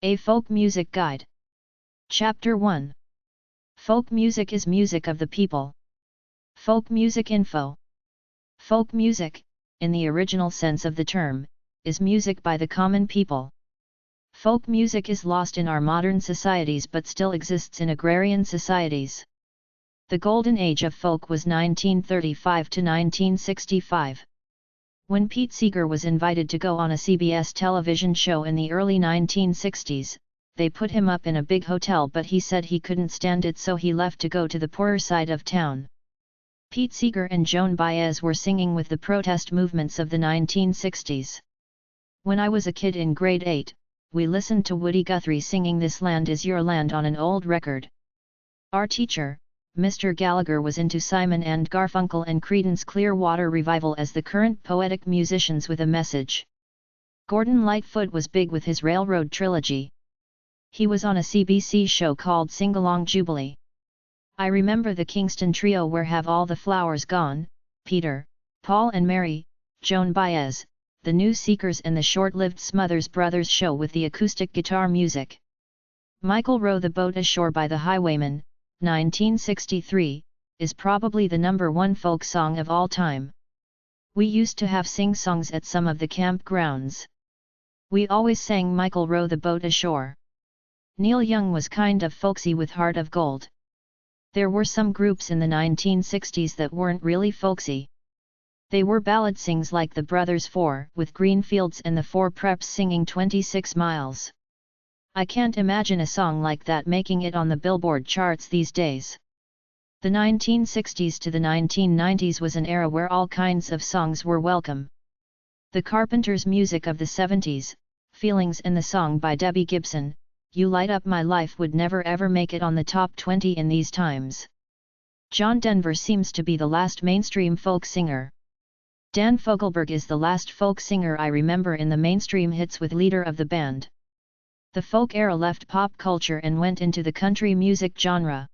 A Folk Music Guide. Chapter 1. Folk music is music of the people. Folk music info. Folk music, in the original sense of the term, is music by the common people. Folk music is lost in our modern societies but still exists in agrarian societies. The golden age of folk was 1935 to 1965. When Pete Seeger was invited to go on a CBS television show in the early 1960s, they put him up in a big hotel but he said he couldn't stand it, so he left to go to the poorer side of town. Pete Seeger and Joan Baez were singing with the protest movements of the 1960s. When I was a kid in grade 8, we listened to Woody Guthrie singing "This Land Is Your Land" on an old record. Our teacher, Mr. Gallagher, was into Simon and Garfunkel and Creedence Clearwater Revival as the current poetic musicians with a message. Gordon Lightfoot was big with his Railroad trilogy. He was on a CBC show called Sing-Along Jubilee. I remember the Kingston Trio, Where Have All the Flowers Gone, Peter, Paul and Mary, Joan Baez, the New Seekers, and the short-lived Smothers Brothers show with the acoustic guitar music. Michael Row the Boat Ashore by the Highwaymen, 1963, is probably the #1 folk song of all time. We used to have sing-songs at some of the campgrounds. We always sang Michael Row the Boat Ashore. Neil Young was kind of folksy with Heart of Gold. There were some groups in the 1960s that weren't really folksy. They were ballad sings like the Brothers Four, with Greenfields and the Four Preps singing 26 Miles. I can't imagine a song like that making it on the Billboard charts these days. The 1960s to the 1990s was an era where all kinds of songs were welcome. The Carpenters' music of the 70s, Feelings, and the song by Debbie Gibson, You Light Up My Life, would never ever make it on the top 20 in these times. John Denver seems to be the last mainstream folk singer. Dan Fogelberg is the last folk singer I remember in the mainstream hits with leader of the band. The folk era left pop culture and went into the country music genre.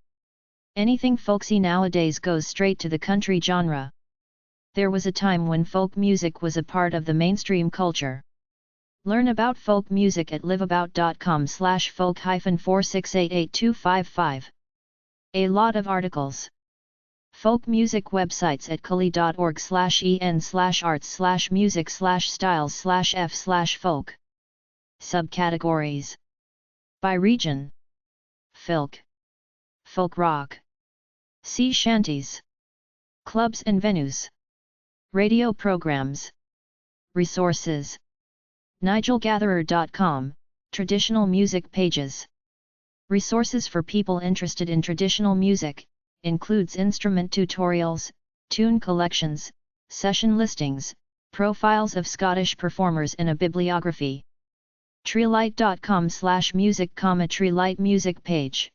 Anything folksy nowadays goes straight to the country genre. There was a time when folk music was a part of the mainstream culture. Learn about folk music at liveabout.com/folk-4688255. A lot of articles. Folk music websites at culi.org/en/arts/music/styles/f/folk. Subcategories. By region: Filk, folk rock, sea shanties, clubs and venues, radio programs. Resources: NigelGatherer.com, traditional music pages. Resources for people interested in traditional music, includes instrument tutorials, tune collections, session listings, profiles of Scottish performers, and a bibliography. Treelight.com/music, Treelight music page.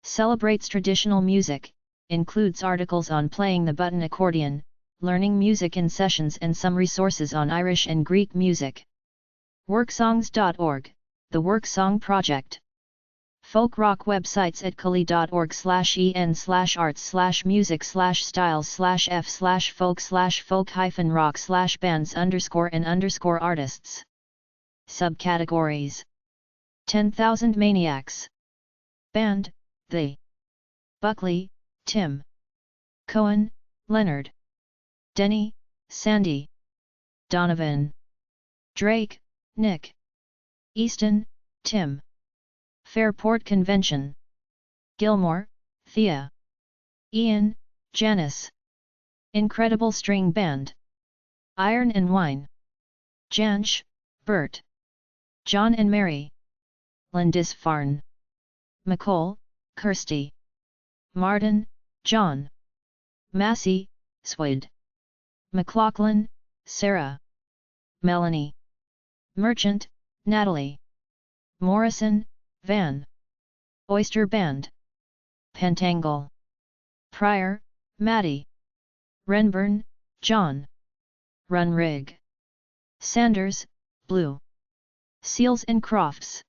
Celebrates traditional music, includes articles on playing the button accordion, learning music in sessions, and some resources on Irish and Greek music. Worksongs.org, the Work Song Project. Folk rock websites at culi.org/en/arts/music/styles/f/folk-rock/bands_and_artists. Subcategories: 10,000 Maniacs. Band: The. Buckley, Tim. Cohen, Leonard. Denny, Sandy. Donovan. Drake, Nick. Easton, Tim. Fairport Convention. Gilmore, Thea. Ian, Janice. Incredible String Band. Iron and Wine. Jansch, Bert. John and Mary. Lindisfarne. McCall, Kirsty. Martin, John. Massey, Swede. McLaughlin, Sarah. Melanie. Merchant, Natalie. Morrison, Van. Oyster Band. Pentangle. Pryor, Maddie. Renburn, John. Runrig. Sanders, Blue. Seals and Crofts.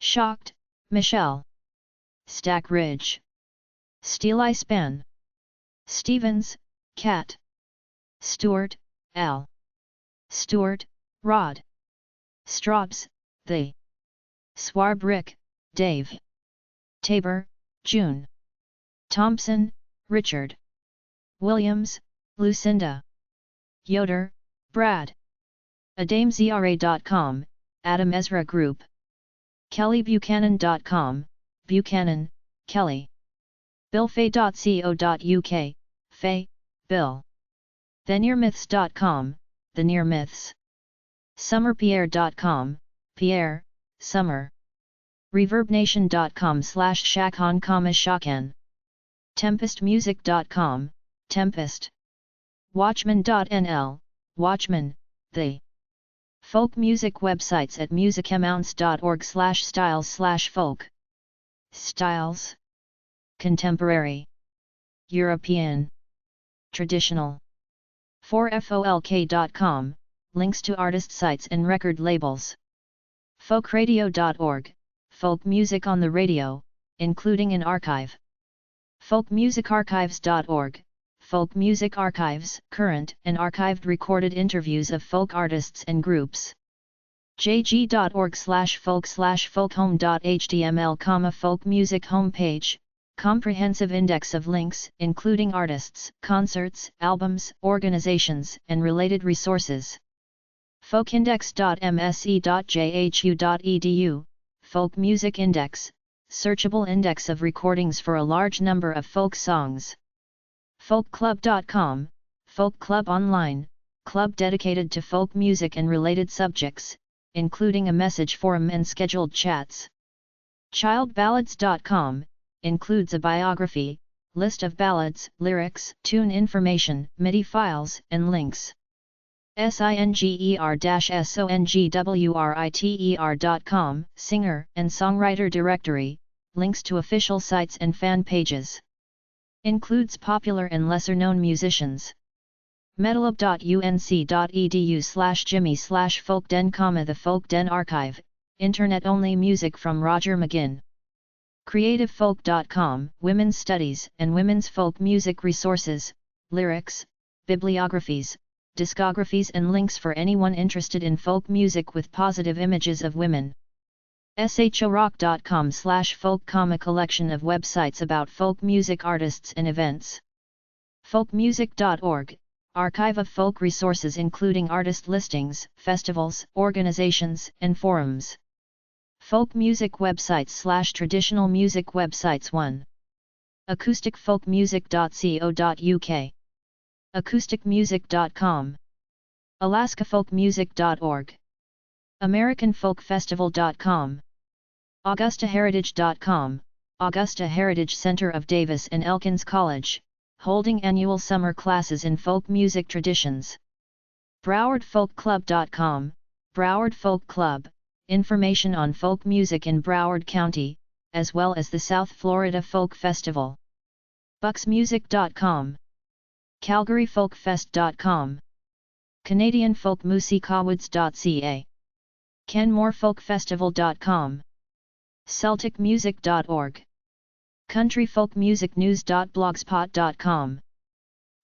Shocked, Michelle. Stack Ridge. Steely Span. Stevens, Kat. Stewart, Al. Stewart, Rod. Straubs, The. Swarbrick, Dave. Tabor, June. Thompson, Richard. Williams, Lucinda. Yoder, Brad. AdamZRA.com, Adam Ezra Group. KellyBuchanan.com, Buchanan, Kelly. BillFay.co.uk, Fay, Bill. TheNearMyths.com, The Near Myths. SummerPierre.com, Pierre, Summer. ReverbNation.com/Shakhan, Shakan. TempestMusic.com, Tempest. Watchman.nl, Watchman, The. Folk music websites at musicamounts.org/styles/folk. Styles. Contemporary. European. Traditional. 4folk.com, links to artist sites and record labels. Folkradio.org, folk music on the radio, including an archive. Folkmusicarchives.org, folk music archives, current and archived recorded interviews of folk artists and groups. jg.org/folk/folkhome.html, folk music homepage, comprehensive index of links, including artists, concerts, albums, organizations, and related resources. Folkindex.mse.jhu.edu, folk music index, searchable index of recordings for a large number of folk songs. Folkclub.com, folk club online, club dedicated to folk music and related subjects, including a message forum and scheduled chats. Childballads.com, includes a biography, list of ballads, lyrics, tune information, MIDI files, and links. Singer-songwriter.com, singer and songwriter directory, links to official sites and fan pages. Includes popular and lesser-known musicians. metalab.unc.edu/jimmy/folkden, the Folkden Archive, internet-only music from Roger McGinn. CreativeFolk.com, women's studies and women's folk music resources, lyrics, bibliographies, discographies and links for anyone interested in folk music with positive images of women. shorock.com/folk, a collection of websites about folk music artists and events. Folkmusic.org, archive of folk resources including artist listings, festivals, organizations, and forums. Folk music websites/traditional music websites. 1. Acousticfolkmusic.co.uk. Acousticmusic.com. AlaskaFolkmusic.org. AmericanFolkFestival.com. AugustaHeritage.com, Augusta Heritage Center of Davis and Elkins College, holding annual summer classes in folk music traditions. BrowardFolkClub.com, Broward Folk Club, information on folk music in Broward County, as well as the South Florida Folk Festival. BucksMusic.com. CalgaryFolkFest.com. CanadianFolkMusicawards.ca. KenmoreFolkFestival.com. CelticMusic.org. CountryFolkMusicNews.blogspot.com.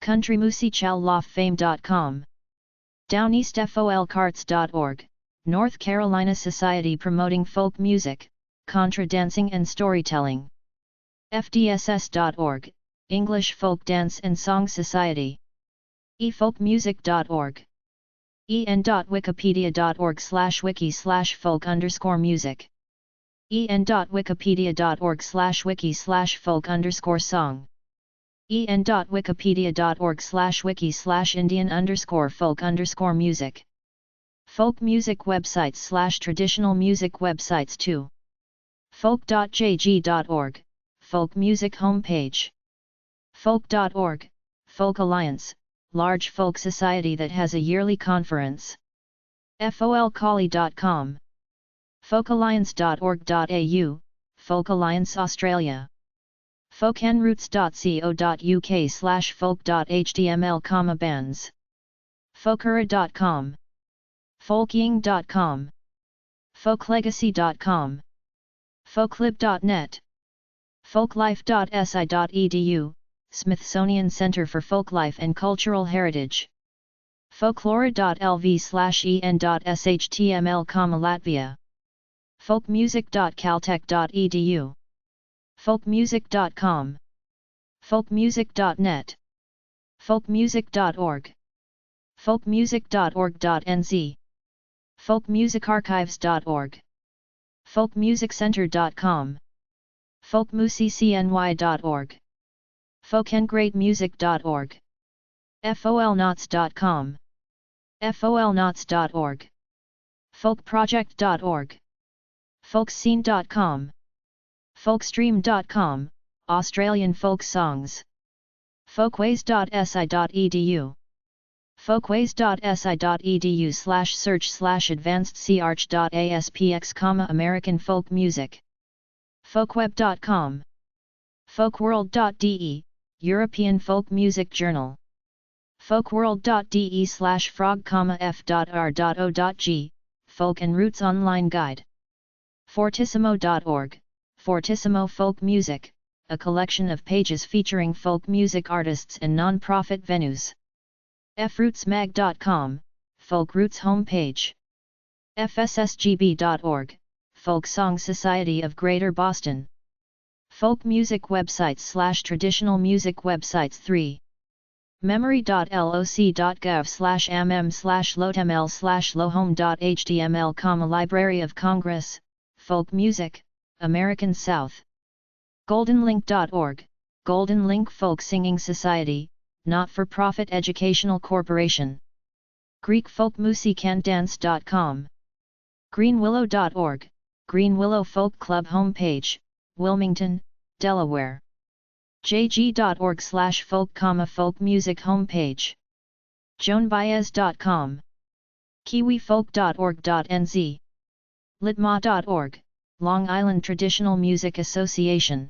CountryMusicHallOfFame.com. DowneastFolkarts.org, North Carolina Society promoting folk music, contra dancing and storytelling. FDSS.org, English Folk Dance and Song Society. efolkmusic.org. en.wikipedia.org/wiki/folk_music. en.wikipedia.org/wiki/folk_song. en.wikipedia.org/wiki/Indian_folk_music. Folk music websites/traditional music websites. 2. Folk.jg.org, folk music homepage. Folk.org, Folk Alliance, large folk society that has a yearly conference. folcolly.com. Folkalliance.org.au, Folk Alliance Australia. folkenroots.co.uk/folk.html, bands. Folkura.com. Folkying.com. Folklegacy.com. Folklib.net. Folklife.si.edu, Smithsonian Center for Folklife and Cultural Heritage. Folklore.lv/en.shtml, Latvia. folkmusic.caltech.edu, folkmusic.com, folkmusic.net, folkmusic.org, folkmusic.org.nz, folkmusicarchives.org, folkmusiccenter.com, folkmusiccny.org, folkengreatmusic.org, folnots.com, folnots.org, folkproject.org, folkscene.com, folkstream.com, Australian folk songs, folkways.si.edu, folkways.si.edu/search/advancedcarch.aspx, American folk music, folkweb.com, folkworld.de, European folk music journal, folkworld.de/frog,f.r.o.g, folk and roots online guide, fortissimo.org, Fortissimo Folk Music, a collection of pages featuring folk music artists and non-profit venues, frootsmag.com, folk roots homepage, fssgb.org, Folk Song Society of Greater Boston, folk music websites/traditional music websites 3, memory.loc.gov/mm/lotml/lohome.html, Library of Congress, Folk Music, American South, goldenlink.org, Golden Link Folk Singing Society, not-for-profit educational corporation, Greek folkmusicanddance.com, greenwillow.org, Green Willow Folk Club homepage, Wilmington, Delaware, jg.org/folk, folk music homepage, joanbaez.com, kiwifolk.org.nz, litma.org, Long Island Traditional Music Association,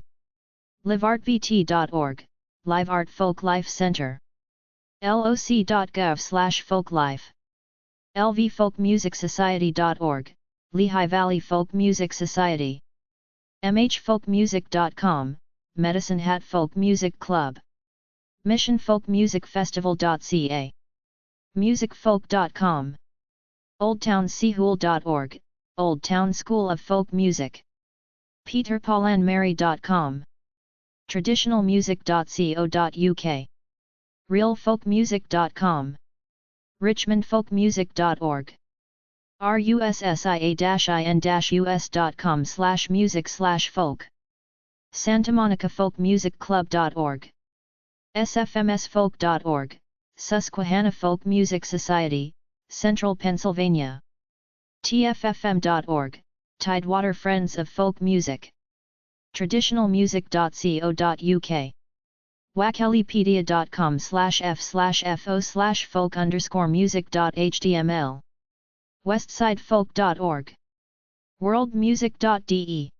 liveartvt.org, Live Art Folk Life Center, loc.gov/folklife, lvfolkmusicsociety.org, Lehigh Valley Folk Music Society, mhfolkmusic.com, Medicine Hat Folk Music Club, missionfolkmusicfestival.ca, musicfolk.com, oldtownsehul.org, Old Town School of Folk Music, peterpaulandmary.com, traditionalmusic.co.uk, realfolkmusic.com, richmondfolkmusic.org, rusia-in-us.com/music/folk, Santa Monica Folk Music Club.org, sfmsfolk.org, Susquehanna Folk Music Society, Central Pennsylvania, tffm.org, Tidewater Friends of Folk Music, traditionalmusic.co.uk, wakelipedia.com/f/fo/folk_music.html, westsidefolk.org, worldmusic.de,